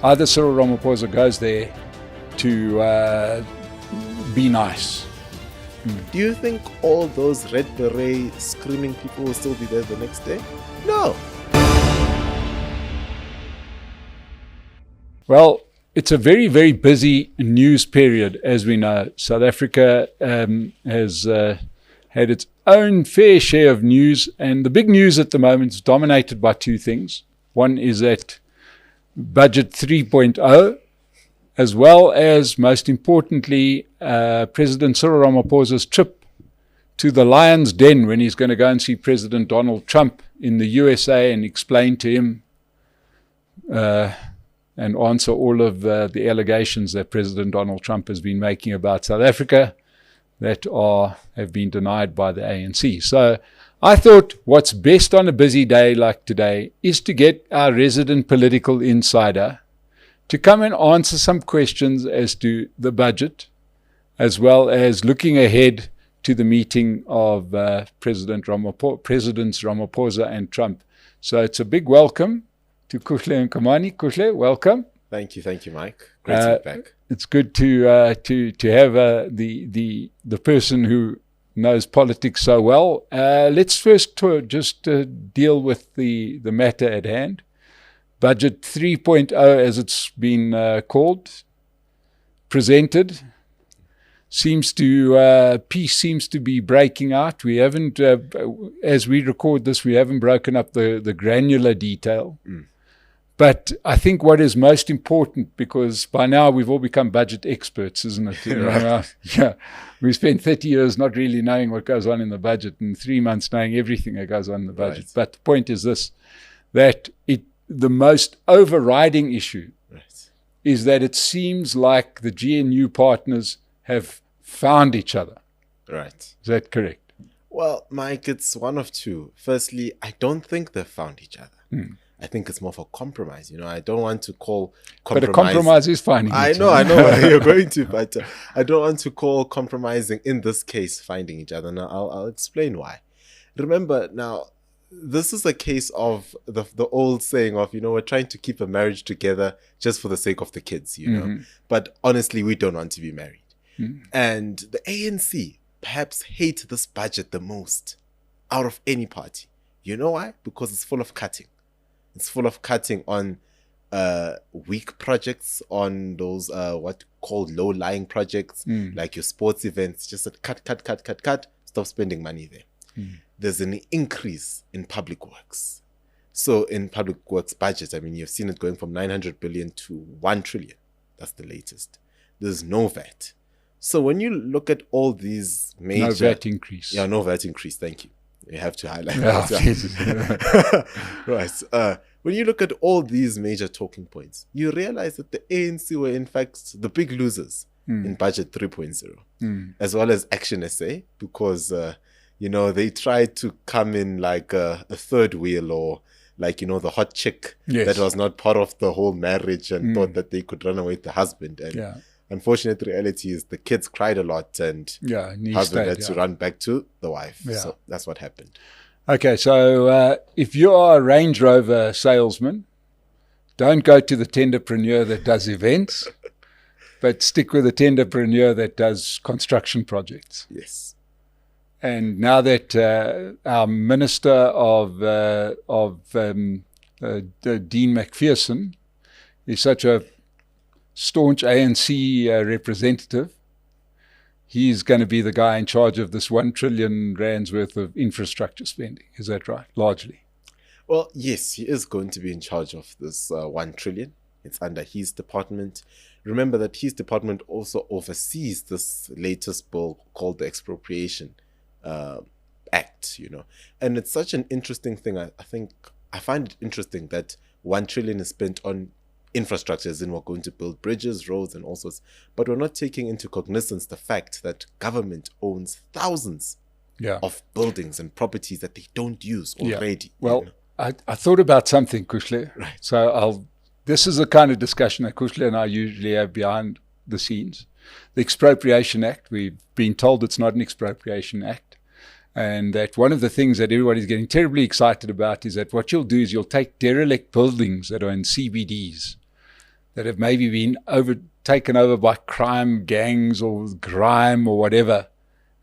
Either Cyril Ramaphosa goes there to be nice. Do you think all those red beret screaming people will still be there the next day? No. Well, it's a very, very busy news period, as we know. South Africa has had its own fair share of news, and the big news at the moment is dominated by two things. One is that Budget 3.0, as well as, most importantly, President Cyril Ramaphosa's trip to the Lion's Den when he's going to go and see President Donald Trump in the USA and explain to him and answer all of the allegations that President Donald Trump has been making about South Africa that have been denied by the ANC. So I thought what's best on a busy day like today is to get our resident political insider to come and answer some questions as to the budget, as well as looking ahead to the meeting of Presidents Ramaphosa and Trump. So it's a big welcome to Kuhle and Kamani. Kuhle, welcome. Thank you, Mike. Great to be back. It's good to have the person who knows politics so well. Let's first just deal with the matter at hand. Budget 3.0, as it's been called, presented, peace seems to be breaking out. We haven't, as we record this, we haven't broken up the granular detail. But I think what is most important, because by now we've all become budget experts, isn't it? Yeah, we spent 30 years not really knowing what goes on in the budget, and 3 months knowing everything that goes on in the budget. Right. But the point is this, that the most overriding issue is that it seems like the GNU partners have found each other. Right. Is that correct? Well, Mike, it's one of two. Firstly, I don't think they've found each other. I think it's more of a compromise. I don't want to call compromise. But a compromise is finding each other. I know you're going to, but I don't want to call compromising in this case finding each other. Now, I'll explain why. Remember, now, this is a case of the old saying of, we're trying to keep a marriage together just for the sake of the kids, know. But honestly, we don't want to be married. And the ANC perhaps hate this budget the most out of any party. You know why? Because it's full of cutting. It's full of cutting on weak projects, on those what called low-lying projects, like your sports events. Just a cut, stop spending money there. There's an increase in public works. So in public works budgets, you've seen it going from 900 billion to 1 trillion. That's the latest. There's no VAT. So when you look at all these major... No VAT increase. Yeah, no VAT increase. Thank you. You have to highlight that. Right. When you look at all these major talking points, you realize that the ANC were in fact the big losers in Budget 3.0, as well as Action SA, because, they tried to come in like a third wheel, or like, the hot chick that was not part of the whole marriage and thought that they could run away with the husband. And unfortunate reality is the kids cried a lot, and husband had to run back to the wife. So that's what happened. Okay, so if you are a Range Rover salesman, don't go to the tenderpreneur that does events, but stick with the tenderpreneur that does construction projects. Yes. And now that our Minister of Dean McPherson is such a staunch ANC representative, he's going to be the guy in charge of this 1 trillion rands worth of infrastructure spending. Is that right? Largely. Well, yes, he is going to be in charge of this 1 trillion. It's under his department. Remember that his department also oversees this latest bill called the Expropriation Act, And it's such an interesting thing. I find it interesting that 1 trillion is spent on infrastructure, as in we're going to build bridges, roads, and all sorts. But we're not taking into cognizance the fact that government owns thousands of buildings and properties that they don't use already. Well, I thought about something, Kushle. Right. So this is the kind of discussion that Kushle and I usually have behind the scenes. The Expropriation Act, we've been told it's not an Expropriation Act. And that one of the things that everybody's getting terribly excited about is that what you'll do is you'll take derelict buildings that are in CBDs that have maybe been taken over by crime gangs or grime or whatever,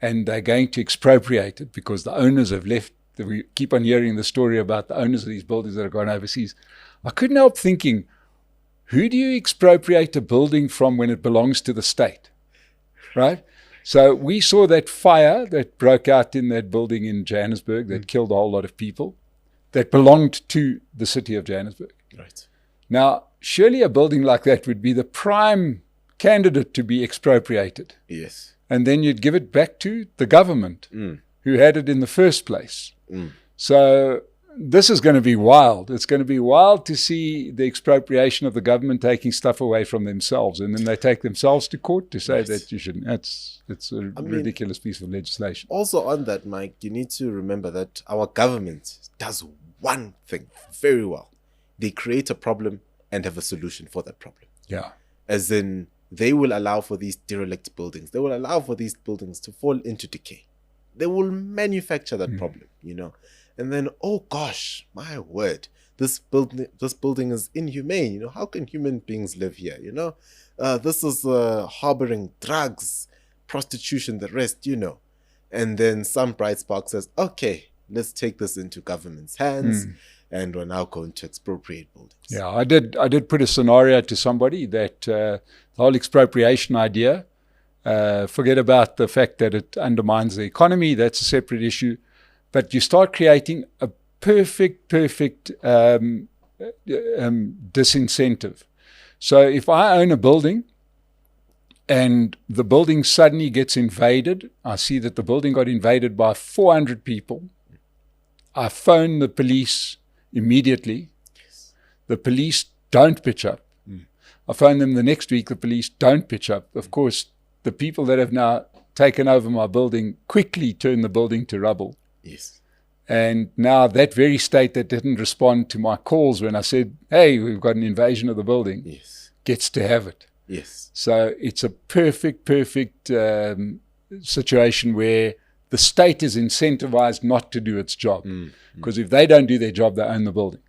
and they're going to expropriate it because the owners have left. We keep on hearing the story about the owners of these buildings that have gone overseas. I couldn't help thinking, who do you expropriate a building from when it belongs to the state, right? So we saw that fire that broke out in that building in Johannesburg that killed a whole lot of people that belonged to the city of Johannesburg. Right. Now, surely a building like that would be the prime candidate to be expropriated. Yes. And then you'd give it back to the government who had it in the first place. So this is going to be wild. It's going to be wild to see the expropriation of the government taking stuff away from themselves, and then they take themselves to court to say that you shouldn't. It's a ridiculous piece of legislation. Also on that, Mike, you need to remember that our government does one thing very well. They create a problem and have a solution for that problem. Yeah. As in, they will allow for these derelict buildings. They will allow for these buildings to fall into decay. They will manufacture that problem, you know. And then, oh gosh, my word, this building is inhumane. You know, how can human beings live here? You know, this is harboring drugs, prostitution, the rest, you know. And then some bright spark says, okay, let's take this into government's hands, and we're now going to expropriate buildings. Yeah, I did put a scenario to somebody that the whole expropriation idea, forget about the fact that it undermines the economy. That's a separate issue. But you start creating a perfect disincentive. So if I own a building and the building suddenly gets invaded, I see that the building got invaded by 400 people. I phone the police immediately. The police don't pitch up. I phone them the next week. The police don't pitch up. Of course, the people that have now taken over my building quickly turn the building to rubble. Yes. And now that very state that didn't respond to my calls when I said, hey, we've got an invasion of the building, gets to have it. Yes. So it's a perfect situation where the state is incentivized not to do its job. Because if they don't do their job, they own the building.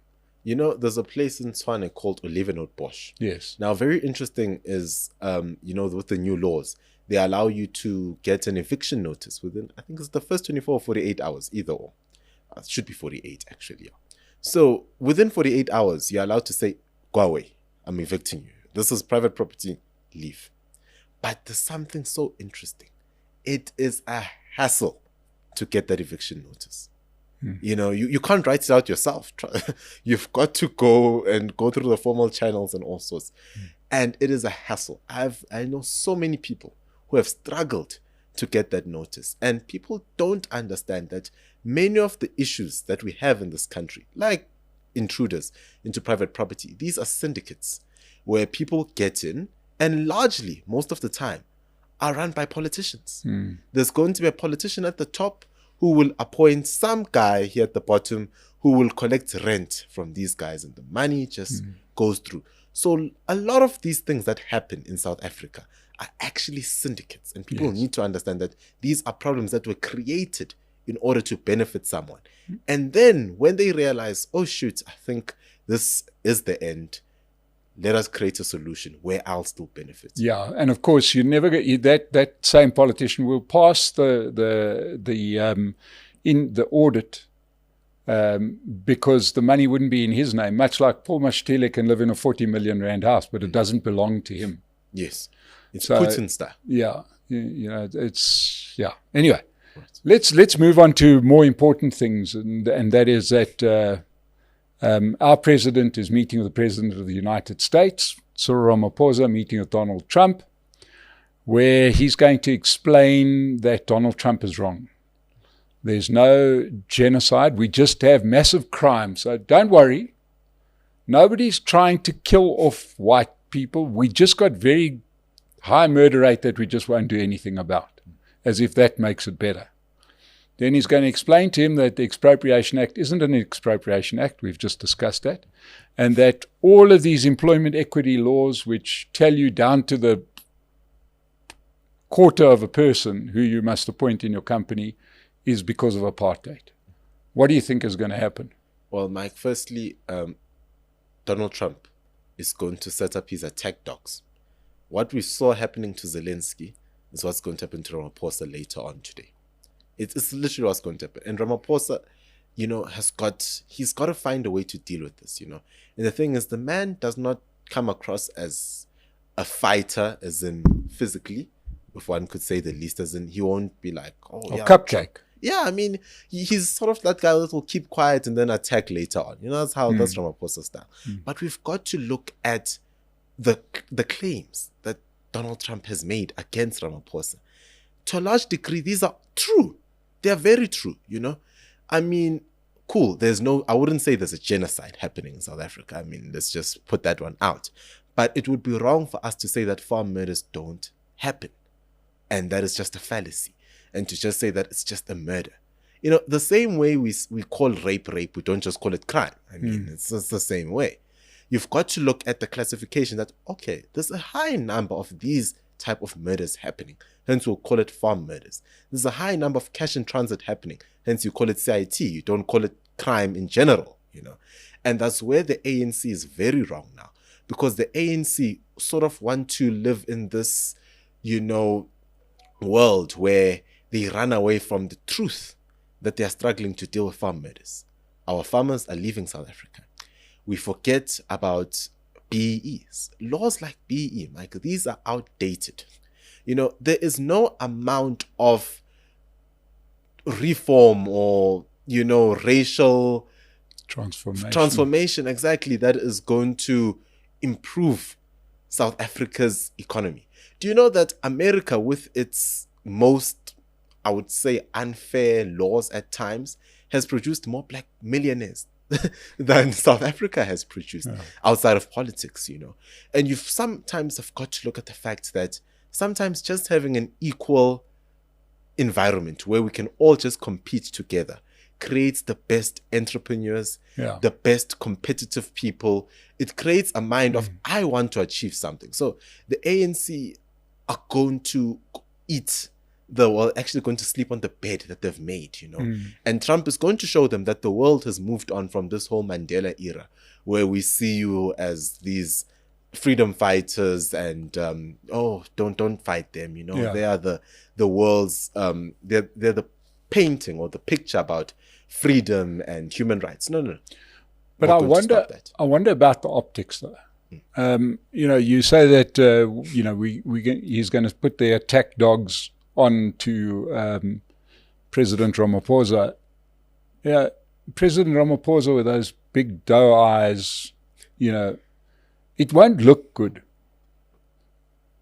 You know, there's a place in Tshwane called Olivenhout. Yes. Now, very interesting is, you know, with the new laws, they allow you to get an eviction notice within, I think it's the first 24 or 48 hours, either or. It should be 48, actually. So within 48 hours, you're allowed to say, go away, I'm evicting you. This is private property, leave. But there's something so interesting. It is a hassle to get that eviction notice. You know, you can't write it out yourself. You've got to go through the formal channels and all sorts. And it is a hassle. I know so many people who have struggled to get that notice. And people don't understand that many of the issues that we have in this country, like intruders into private property, these are syndicates where people get in and largely, most of the time, are run by politicians. There's going to be a politician at the top who will appoint some guy here at the bottom who will collect rent from these guys, and the money just goes through. So a lot of these things that happen in South Africa are actually syndicates, and people need to understand that these are problems that were created in order to benefit someone. And then when they realize, oh shoot, I think this is the end, let us create a solution where I'll still benefit. Yeah, and of course you never get that same politician will pass the audit because the money wouldn't be in his name. Much like Paul Mashtile can live in a 40 million rand house, but it doesn't belong to him. Yes, it's Putin style. Yeah, you know, Anyway, let's move on to more important things, and that is that. Our president is meeting with the president of the United States, Cyril Ramaphosa, meeting with Donald Trump, where he's going to explain that Donald Trump is wrong. There's no genocide. We just have massive crime. So don't worry. Nobody's trying to kill off white people. We just got very high murder rate that we just won't do anything about, as if that makes it better. Then he's going to explain to him that the Expropriation Act isn't an expropriation act. We've just discussed that. And that all of these employment equity laws, which tell you down to the quarter of a person who you must appoint in your company, is because of apartheid. What do you think is going to happen? Well, Mike, firstly, Donald Trump is going to set up his attack dogs. What we saw happening to Zelensky is what's going to happen to Ramaphosa later on today. It's literally what's going to happen. And Ramaphosa, he's got to find a way to deal with this, And the thing is, the man does not come across as a fighter, as in physically, if one could say the least, as in he won't be like, cupcake. Yeah, I mean, he's sort of that guy that will keep quiet and then attack later on. That's Ramaphosa style. But we've got to look at the claims that Donald Trump has made against Ramaphosa. To a large degree, these are true. They are very true, I mean, cool. I wouldn't say there's a genocide happening in South Africa. I mean, let's just put that one out. But it would be wrong for us to say that farm murders don't happen. And that is just a fallacy. And to just say that it's just a murder. The same way we call rape, we don't just call it crime. I mean, it's just the same way. You've got to look at the classification that, okay, there's a high number of these type of murders happening. Hence, we'll call it farm murders. There's a high number of cash in transit happening. Hence, you call it CIT. You don't call it crime in general, And that's where the ANC is very wrong now. Because the ANC sort of want to live in this, world where they run away from the truth that they are struggling to deal with farm murders. Our farmers are leaving South Africa. We forget about BEEs. Laws like BEE, Mike, these are outdated. There is no amount of reform or, racial transformation exactly that is going to improve South Africa's economy. Do you know that America, with its most, I would say, unfair laws at times, has produced more black millionaires than South Africa has produced outside of politics, And you've sometimes have got to look at the fact that sometimes just having an equal environment where we can all just compete together creates the best entrepreneurs, the best competitive people. It creates a mind of, I want to achieve something. So the ANC are going to actually going to sleep on the bed that they've made, And Trump is going to show them that the world has moved on from this whole Mandela era, where we see you as these freedom fighters and, don't fight them, They are the world's, they're the painting or the picture about freedom and human rights. No. But I wonder about the optics, though. You say that he's going to put the attack dogs on to President Ramaphosa. Yeah, President Ramaphosa with those big doe eyes, it won't look good.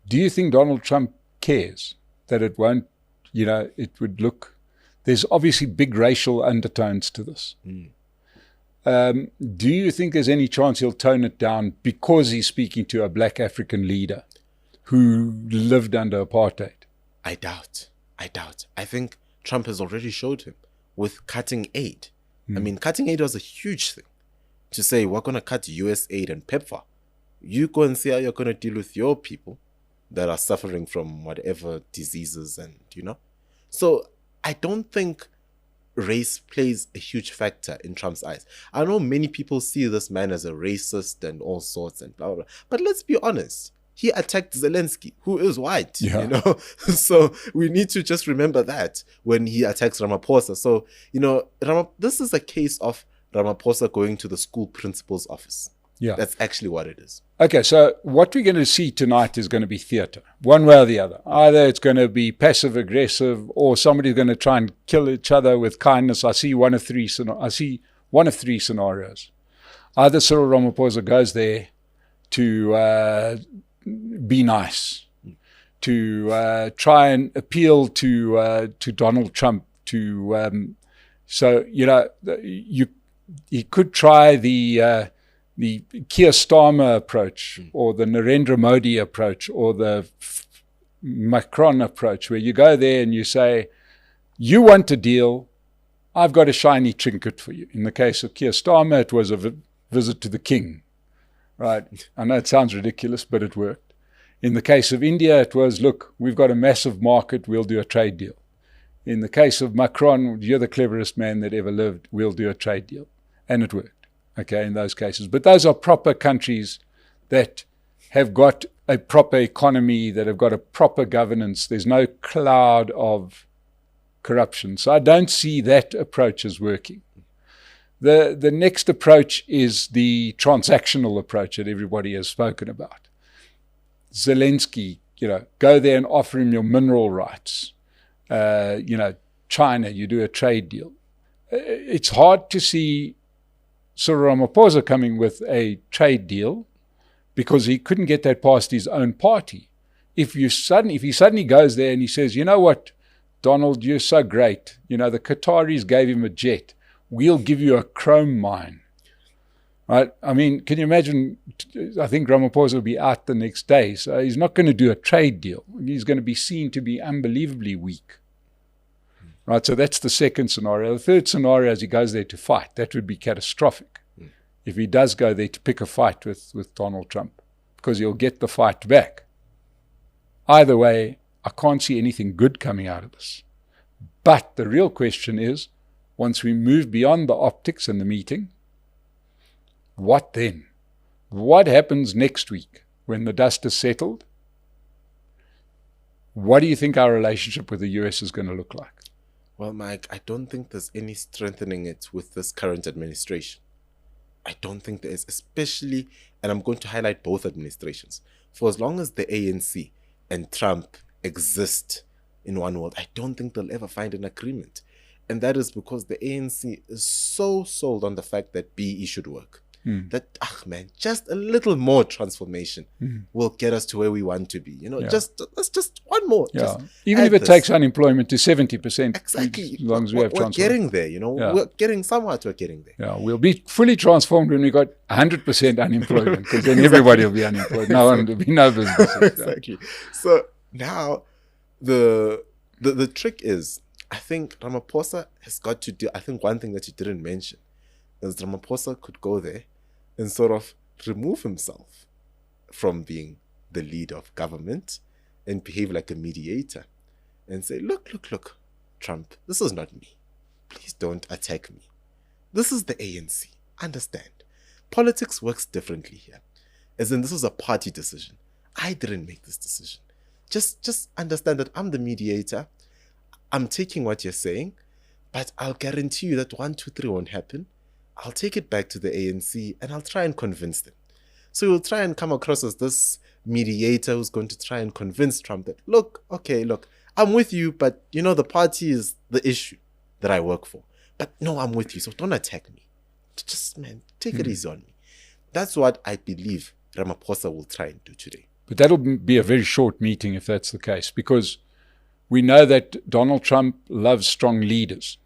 Do you think Donald Trump cares that it won't? It would look. There's obviously big racial undertones to this. Do you think there's any chance he'll tone it down because he's speaking to a black African leader who lived under apartheid? I doubt. I think Trump has already showed him with cutting aid. I mean, cutting aid was a huge thing. To say, we're going to cut US aid and PEPFAR. You go and see how you're going to deal with your people that are suffering from whatever diseases and, So I don't think race plays a huge factor in Trump's eyes. I know many people see this man as a racist and all sorts and blah, blah, blah. But let's be honest. He attacked Zelensky, who is white, So we need to just remember that when he attacks Ramaphosa. So, this is a case of Ramaphosa going to the school principal's office. Yeah. That's actually what it is. Okay, so what we're going to see tonight is going to be theatre, one way or the other. Either it's going to be passive-aggressive or somebody's going to try and kill each other with kindness. I see one of three scenarios. Either Cyril Ramaphosa goes there to be nice, to try and appeal to Donald Trump, he could try the Keir Starmer approach or the Narendra Modi approach or the Macron approach, where you go there and you say, you want a deal, I've got a shiny trinket for you. In the case of Keir Starmer, it was a visit to the king. Right. I know it sounds ridiculous, but it worked. In the case of India, it was, look, we've got a massive market, we'll do a trade deal. In the case of Macron, you're the cleverest man that ever lived, we'll do a trade deal. And it worked, okay, in those cases. But those are proper countries that have got a proper economy, that have got a proper governance. There's no cloud of corruption. So I don't see that approach as working. The next approach is the transactional approach that everybody has spoken about. Zelensky, go there and offer him your mineral rights. China, you do a trade deal. It's hard to see Cyril Ramaphosa coming with a trade deal because he couldn't get that past his own party. If he suddenly goes there and he says, you know what, Donald, you're so great. The Qataris gave him a jet. We'll give you a chrome mine. Right? I mean, can you imagine? I think Ramaphosa will be out the next day. So he's not going to do a trade deal. He's going to be seen to be unbelievably weak. Right? So that's the second scenario. The third scenario is he goes there to fight. That would be catastrophic if he does go there to pick a fight with Donald Trump, because he'll get the fight back. Either way, I can't see anything good coming out of this. But the real question is, once we move beyond the optics and the meeting, what then? What happens next week when the dust is settled? What do you think our relationship with the US is going to look like? Well, Mike, I don't think there's any strengthening it with this current administration. I don't think there is, especially, and I'm going to highlight both administrations. For as long as the ANC and Trump exist in one world, I don't think they'll ever find an agreement. And that is because the ANC is so sold on the fact that BE should work. That, just a little more transformation will get us to where we want to be. That's just one more. Yeah. Even if it takes unemployment to 70%. Exactly. As long as we have transformation. We're getting there, we're getting somewhat, we're getting there. Yeah, we'll be fully transformed when we got 100% unemployment, because then everybody will be unemployed. No one will be no business. Exactly. So now the trick is, I think Ramaphosa has got to do, I think one thing that you didn't mention is Ramaphosa could go there and sort of remove himself from being the leader of government and behave like a mediator and say, look, Trump, this is not me. Please don't attack me. This is the ANC. Understand. Politics works differently here. As in, this is a party decision. I didn't make this decision. Just understand that I'm the mediator. I'm taking what you're saying, but I'll guarantee you that 1, 2, 3 won't happen. I'll take it back to the ANC and I'll try and convince them. So you'll try and come across as this mediator who's going to try and convince Trump that, look, I'm with you, but the party is the issue that I work for. But no, I'm with you, so don't attack me. Just, take it easy on me. That's what I believe Ramaphosa will try and do today. But that'll be a very short meeting if that's the case, because we know that Donald Trump loves strong leaders.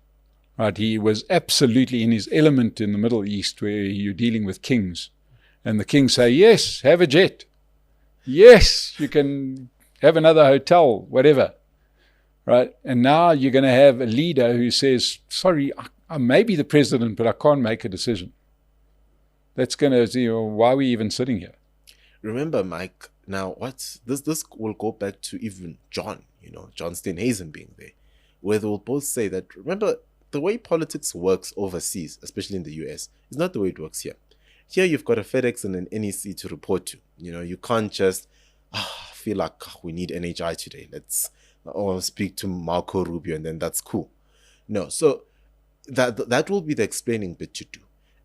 Right? He was absolutely in his element in the Middle East, where you're dealing with kings. And the kings say, yes, have a jet. Yes, you can have another hotel, whatever. Right? And now you're going to have a leader who says, sorry, I may be the president, but I can't make a decision. That's going to, why are we even sitting here? Remember, Mike, now this will go back to even John Steenhuisen being there, where they will both say that, remember, the way politics works overseas, especially in the US, is not the way it works here. Here you've got a FedEx and an NEC to report to. You can't just feel like we need NHI today. Let's speak to Marco Rubio and then that's cool. No, so that will be the explaining bit to do.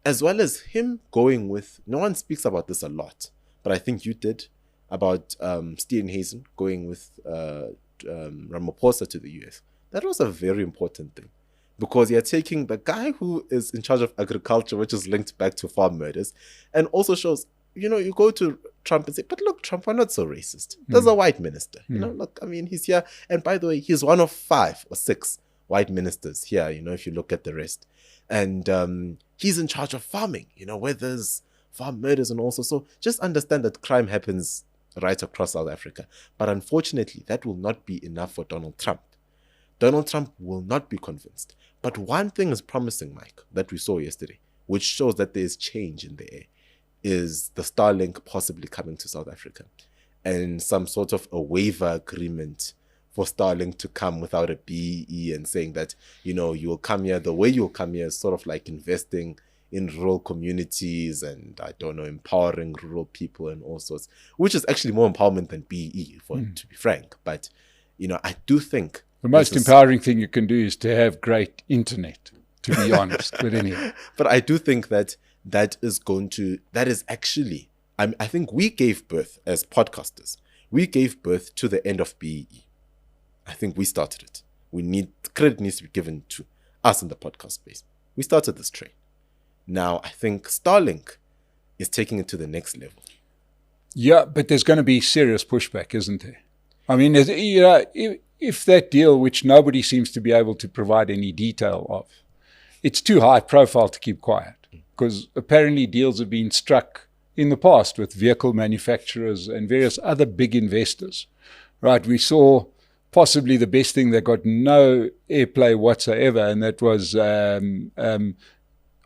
As well as him going with, no one speaks about this a lot, but I think you did, about Steenhuisen going with Ramaphosa to the US. That was a very important thing. Because you're taking the guy who is in charge of agriculture, which is linked back to farm murders, and also shows, you go to Trump and say, but look, Trump, we're not so racist. There's a white minister. Look, he's here. And by the way, he's one of 5 or 6 white ministers here, if you look at the rest. And he's in charge of farming, where there's farm murders and also. So just understand that crime happens right across South Africa. But unfortunately, that will not be enough for Donald Trump. Donald Trump will not be convinced. But one thing is promising, Mike, that we saw yesterday, which shows that there is change in the air, is the Starlink possibly coming to South Africa and some sort of a waiver agreement for Starlink to come without a BEE and saying that, you will come here. The way you'll come here is sort of like investing in rural communities and, I don't know, empowering rural people and all sorts, which is actually more empowerment than BEE, to be frank. But, I do think the most empowering thing you can do is to have great internet, to be honest. But anyway. But I do think that is actually, I think we gave birth as podcasters. We gave birth to the end of BEE. I think we started it. Credit needs to be given to us in the podcast space. We started this train. Now, I think Starlink is taking it to the next level. Yeah, but there's going to be serious pushback, isn't there? I mean, if that deal, which nobody seems to be able to provide any detail of, it's too high profile to keep quiet, because apparently deals have been struck in the past with vehicle manufacturers and various other big investors, right? We saw possibly the best thing that got no airplay whatsoever, and that was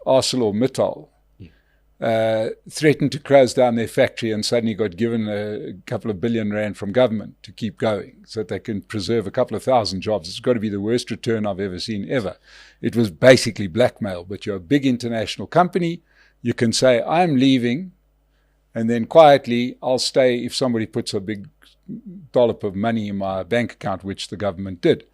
ArcelorMittal threatened to close down their factory and suddenly got given a couple of billion rand from government to keep going so that they can preserve a couple of thousand jobs. It's got to be the worst return I've ever seen ever. It was basically blackmail, but you're a big international company. You can say, I'm leaving, and then quietly I'll stay if somebody puts a big dollop of money in my bank account, which the government did.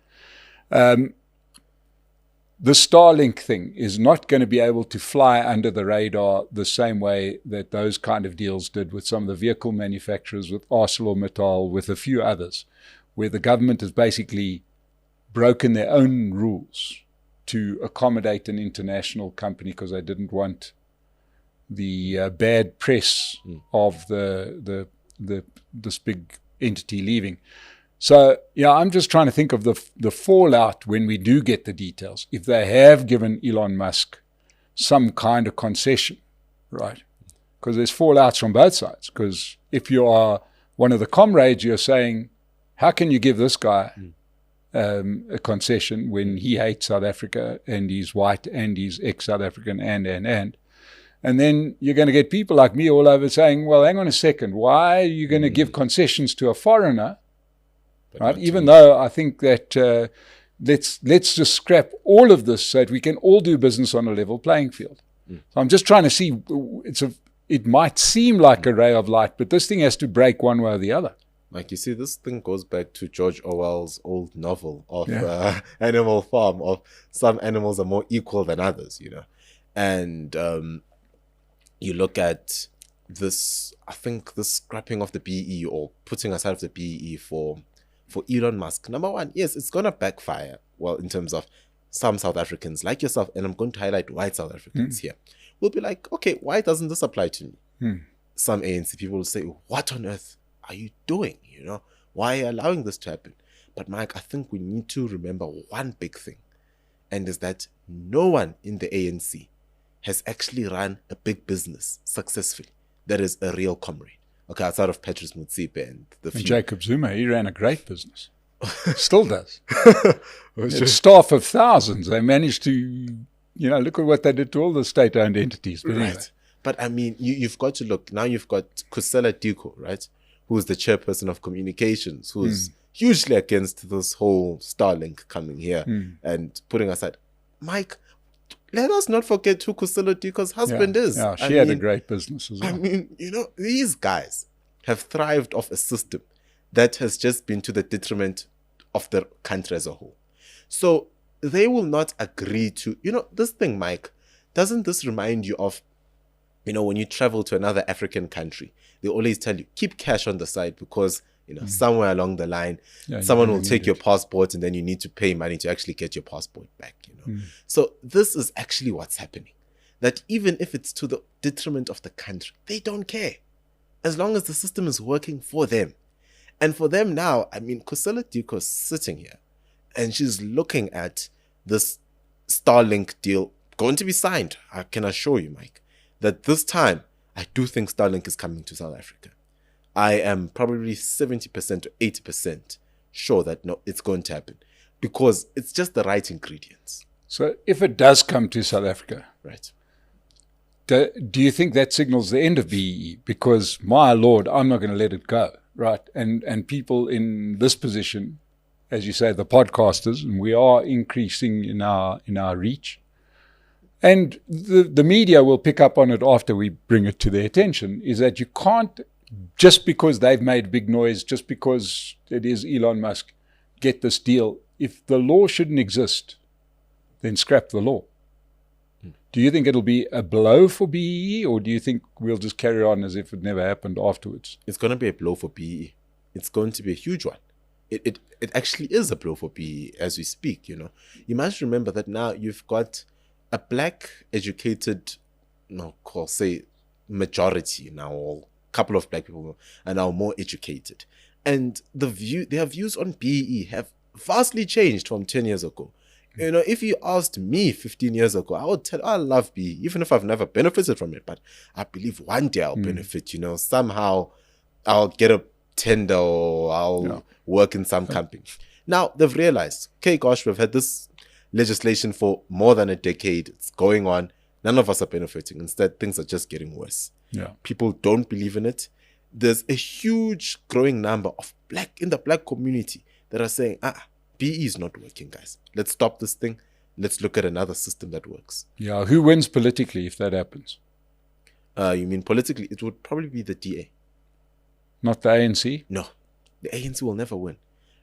The Starlink thing is not going to be able to fly under the radar the same way that those kind of deals did with some of the vehicle manufacturers, with ArcelorMittal, with a few others, where the government has basically broken their own rules to accommodate an international company because they didn't want the bad press of this big entity leaving. So, I'm just trying to think of the fallout when we do get the details. If they have given Elon Musk some kind of concession, right? Because there's fallouts from both sides. Because if you are one of the comrades, you're saying, how can you give this guy a concession when he hates South Africa and he's white and he's ex-South African and then you're going to get people like me all over saying, well, hang on a second, why are you going to give concessions to a foreigner? Right? Even though I think that let's just scrap all of this so that we can all do business on a level playing field. So I'm just trying to see, it might seem like a ray of light, but this thing has to break one way or the other. Like, you see, this thing goes back to George Orwell's old novel of Animal Farm, of some animals are more equal than others, And you look at this, I think this scrapping of the BE or putting aside of the BE for Elon Musk. Number one, yes, it's going to backfire. Well, in terms of some South Africans like yourself, and I'm going to highlight white South Africans here, will be like, okay, why doesn't this apply to me? Some ANC people will say, what on earth are you doing? Why are you allowing this to happen? But Mike, I think we need to remember one big thing, and is that no one in the ANC has actually run a big business successfully that is a real comrade. Okay, outside of Patrice Motsepe and Jacob Zuma, he ran a great business. Still does. A staff of thousands. They managed to, look at what they did to all the state-owned entities. But anyway. But I mean, you've got to look. Now you've got Kusela Diko, right? Who's the chairperson of communications, who's hugely against this whole Starlink coming here and putting aside. Mike, let us not forget who Kusela Diko's husband is. Yeah, she had a great business as well. I mean, these guys have thrived off a system that has just been to the detriment of the country as a whole. So they will not agree to, this thing, Mike, doesn't this remind you of, when you travel to another African country, they always tell you, keep cash on the side because, somewhere along the line, someone will take your passport and then you need to pay money to actually get your passport back, So this is actually what's happening. That even if it's to the detriment of the country, they don't care. As long as the system is working for them. And for them now, I mean, Kusela Diko's sitting here and she's looking at this Starlink deal going to be signed. I can assure you, Mike, that this time, I do think Starlink is coming to South Africa. I am probably 70% or 80% sure that no, it's going to happen because it's just the right ingredients. So if it does come to South Africa, right? Do you think that signals the end of BEE? Because, my Lord, I'm not going to let it go, right? And people in this position, as you say, the podcasters, and we are increasing in our reach. and the media will pick up on it after we bring it to their attention, is that you can't, just because they've made big noise, just because it is Elon Musk, get this deal. If the law shouldn't exist, then scrap the law. Do you think it'll be a blow for BEE, or do you think we'll just carry on as if it never happened afterwards? It's going to be a blow for BEE. It's going to be a huge one. It actually is a blow for BEE as we speak, you know. You must remember that now you've got a black educated, say majority now, or a couple of black people are now more educated. And their views on BEE have vastly changed from 10 years ago. You know, if you asked me 15 years ago, I would tell, I love BEE, even if I've never benefited from it, but I believe one day I'll benefit, you know, somehow I'll get a tender or I'll work in some company. Now they've realized, okay, gosh, we've had this legislation for more than a decade. It's going on. None of us are benefiting. Instead, things are just getting worse. Yeah. People don't believe in it. There's a huge growing number of in the black community that are saying, BEE is not working, guys. Let's stop this thing. Let's look at another system that works. Yeah. Who wins politically if that happens? You mean politically? It would probably be the DA. Not the ANC? No. The ANC will never win.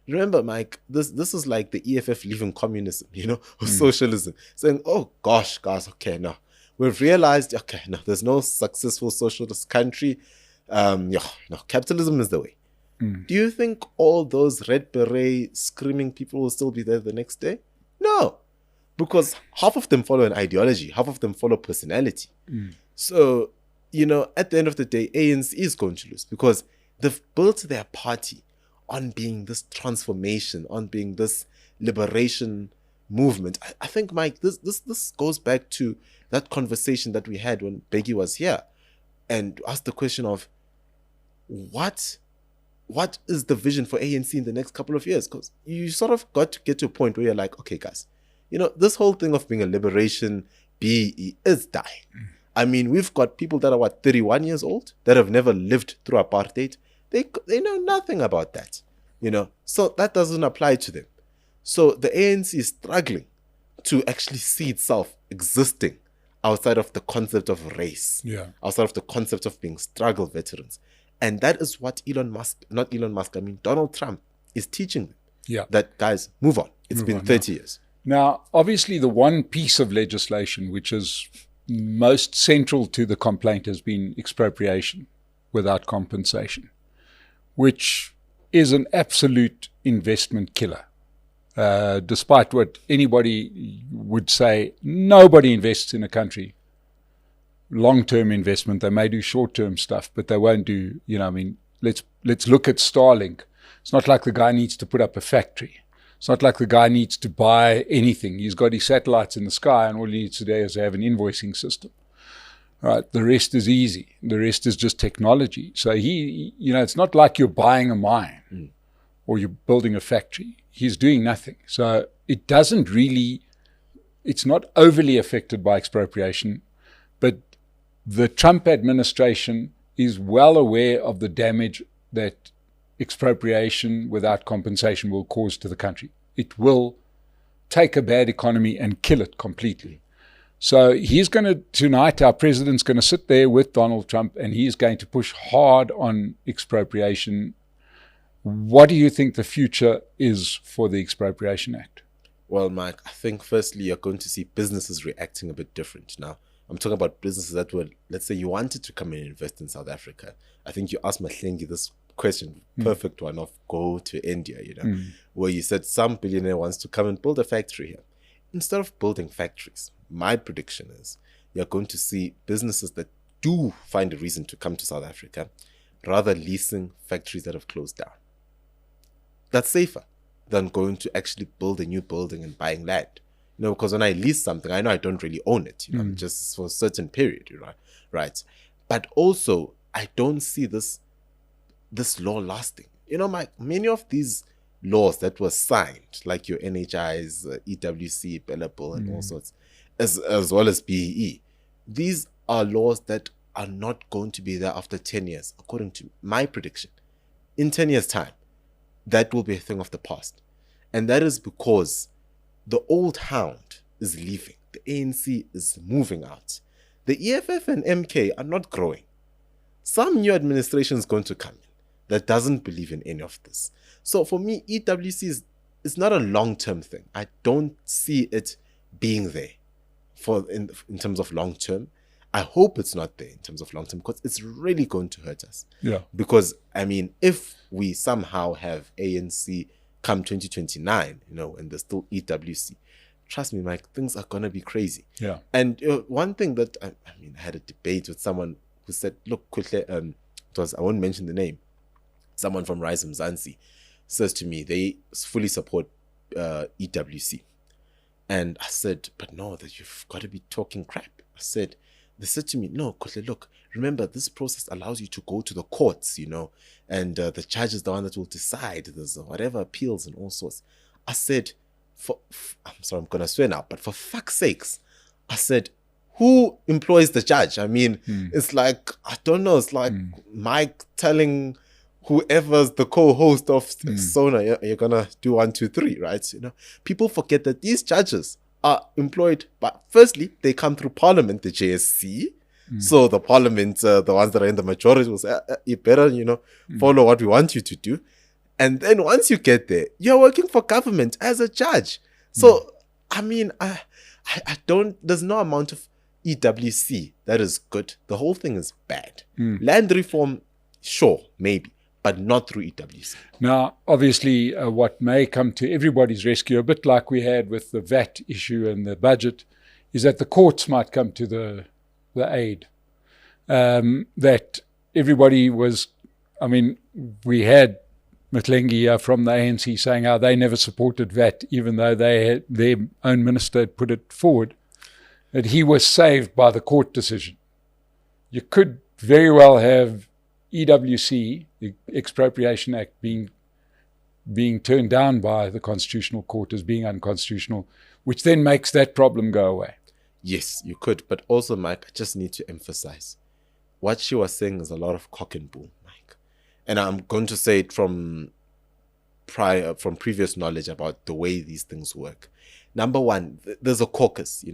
Remember, Mike, this is like the EFF leaving communism, you know, or socialism. Saying, oh, gosh, guys, okay, no. We've realized, okay, no, there's no successful socialist country. No, capitalism is the way. Do you think all those red beret screaming people will still be there the next day? No, because half of them follow an ideology, half of them follow personality. So, you know, at the end of the day, ANC is going to lose because they've built their party on being this transformation, on being this liberation movement. I think, Mike, this goes back to that conversation that we had when Bakkie was here and asked the question of what is the vision for ANC in the next couple of years? Because you sort of got to get to a point where you're like, okay, guys, you know, this whole thing of being a liberation BEE is dying. I mean, we've got people that are, 31 years old that have never lived through apartheid. They know nothing about that, you know, so that doesn't apply to them. So the ANC is struggling to actually see itself existing outside of the concept of race, outside of the concept of being struggle veterans. And that is what Donald Trump is teaching them. Yeah. That, guys, move on. It's been 30 years. Now, obviously, the one piece of legislation which is most central to the complaint has been expropriation without compensation, which is an absolute investment killer. Despite what anybody would say, nobody invests in a country long-term investment. They may do short-term stuff, but they won't do, you know, I mean, let's look at Starlink. It's not like the guy needs to put up a factory. It's not like the guy needs to buy anything. He's got his satellites in the sky, and all he needs today is to have an invoicing system. Right, the rest is easy. The rest is just technology. So it's not like you're buying a mine or you're building a factory. He's doing nothing. So it's not overly affected by expropriation, but the Trump administration is well aware of the damage that expropriation without compensation will cause to the country. It will take a bad economy and kill it completely. So tonight our president's going to sit there with Donald Trump and he's going to push hard on expropriation. What do you think the future is for the Expropriation Act? Well, Mike, I think firstly you're going to see businesses reacting a bit different. Now, I'm talking about businesses that were, let's say you wanted to come and invest in South Africa. I think you asked Mahlengi this question, perfect one, of go to India, you know, where you said some billionaire wants to come and build a factory here. Instead of building factories, my prediction is you're going to see businesses that do find a reason to come to South Africa rather leasing factories that have closed down. That's safer than going to actually build a new building and buying land. You know, because when I lease something, I know I don't really own it, you know, just for a certain period, you know, right? But also, I don't see this law lasting. You know, many of these laws that were signed, like your NHIs, EWC, Bellable, and all sorts, as well as BEE, these are laws that are not going to be there after 10 years, according to my prediction. In 10 years' time, that will be a thing of the past. And that is because the old hound is leaving. The ANC is moving out. The EFF and MK are not growing. Some new administration is going to come in that doesn't believe in any of this. So for me, EWC is not a long-term thing. I don't see it being there in terms of long-term. I hope it's not there in terms of long-term, because it's really going to hurt us. Yeah. Because, I mean, if we somehow have ANC come 2029, and there's still EWC, trust me, Mike, things are going to be crazy. Yeah. And one thing that, I had a debate with someone who said, look, quickly, I won't mention the name, someone from Rise Mzansi says to me, they fully support EWC. And I said, but no, that you've got to be talking crap. They said to me, no, Kohle, look, remember, this process allows you to go to the courts, and the judge is the one that will decide. There's whatever appeals and all sorts. I said, I'm sorry, I'm going to swear now, but for fuck's sakes, I said, who employs the judge? I mean, it's like, I don't know, it's like Mike telling whoever's the co-host of Sona, you're going to do 1, 2, 3, right? People forget that these judges are employed, but firstly, they come through Parliament, the JSC. So the Parliament, the ones that are in the majority will say, you better, follow what we want you to do. And then once you get there, you're working for government as a judge. So, I mean, I don't, there's no amount of EWC that is good. The whole thing is bad. Land reform, sure, maybe, but not through EWC. Now, obviously, what may come to everybody's rescue, a bit like we had with the VAT issue and the budget, is that the courts might come to the aid. That everybody was, we had Mthlengi from the ANC saying how they never supported VAT, even though their own minister had put it forward, that he was saved by the court decision. You could very well have EWC, the Expropriation Act, being turned down by the Constitutional Court as being unconstitutional, which then makes that problem go away. Yes, you could. But also, Mike, I just need to emphasize, what she was saying is a lot of cock and bull, Mike. And I'm going to say it from previous knowledge about the way these things work. Number one, there's a caucus.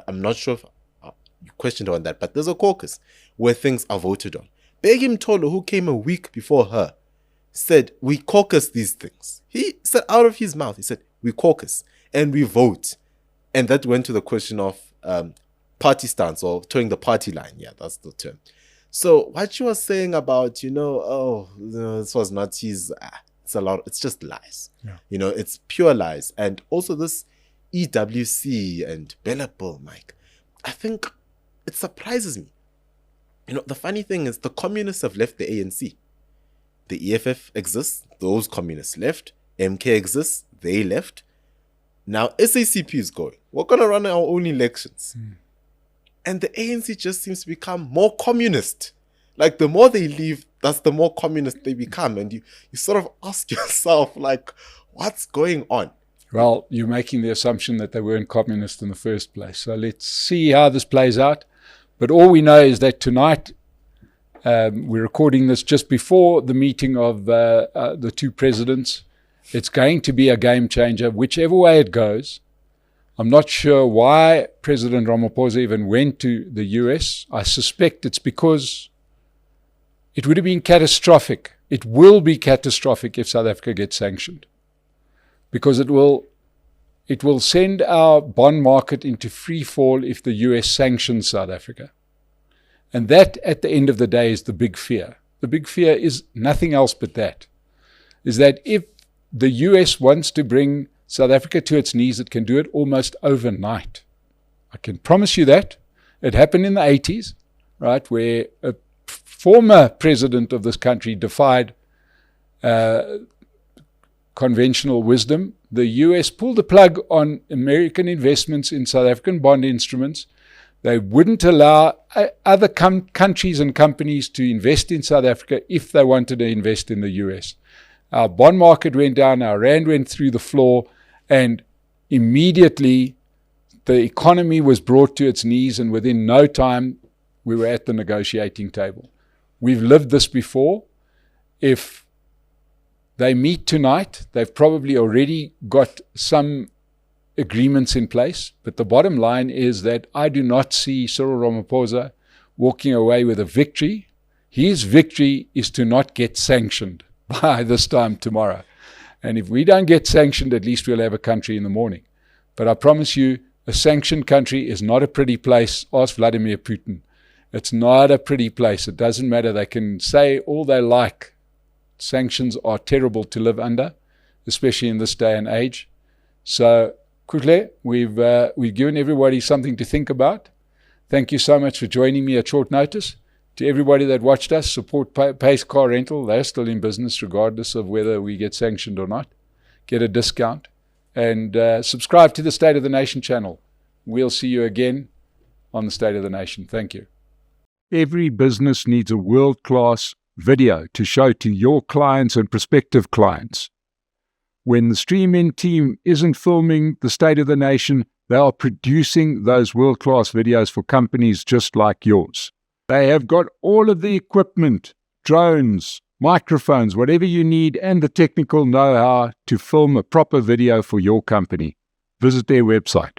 I'm not sure if you questioned on that, but there's a caucus where things are voted on. Begum Tolo, who came a week before her, said, we caucus these things. He said out of his mouth, he said, we caucus and we vote. And that went to the question of party stance, or towing the party line. Yeah, that's the term. So what she was saying about, this was not his, it's just lies. Yeah. It's pure lies. And also this EWC and Bella Bill, Mike, I think it surprises me. The funny thing is the communists have left the ANC. The EFF exists, those communists left. MK exists, they left. Now SACP is going. We're going to run our own elections. And the ANC just seems to become more communist. Like the more they leave, that's the more communist they become. And you sort of ask yourself, like, what's going on? Well, you're making the assumption that they weren't communist in the first place. So let's see how this plays out. But all we know is that tonight, we're recording this just before the meeting of the two presidents. It's going to be a game changer, whichever way it goes. I'm not sure why President Ramaphosa even went to the US. I suspect it's because it would have been catastrophic. It will be catastrophic if South Africa gets sanctioned, because it will send our bond market into free fall if the US sanctions South Africa. And that, at the end of the day, is the big fear. The big fear is nothing else but that, is that if the US wants to bring South Africa to its knees, it can do it almost overnight. I can promise you that. It happened in the 80s, right, where a former president of this country defied conventional wisdom. The US pulled the plug on American investments in South African bond instruments. They wouldn't allow other countries and companies to invest in South Africa if they wanted to invest in the US. Our bond market went down, our rand went through the floor, and immediately the economy was brought to its knees, and within no time we were at the negotiating table. We've lived this before. If they meet tonight, they've probably already got some agreements in place. But the bottom line is that I do not see Cyril Ramaphosa walking away with a victory. His victory is to not get sanctioned by this time tomorrow. And if we don't get sanctioned, at least we'll have a country in the morning. But I promise you, a sanctioned country is not a pretty place. Ask Vladimir Putin. It's not a pretty place. It doesn't matter. They can say all they like. Sanctions are terrible to live under, especially in this day and age. So, quickly, we've given everybody something to think about. Thank you so much for joining me at short notice. To everybody that watched us, support Pace Car Rental. They're still in business regardless of whether we get sanctioned or not. Get a discount. And subscribe to the State of the Nation channel. We'll see you again on the State of the Nation. Thank you. Every business needs a world-class video to show to your clients and prospective clients. When the Stream-In team isn't filming the State of the Nation, they are producing those world-class videos for companies just like yours. They have got all of the equipment, drones, microphones, whatever you need, and the technical know-how to film a proper video for your company. Visit their website.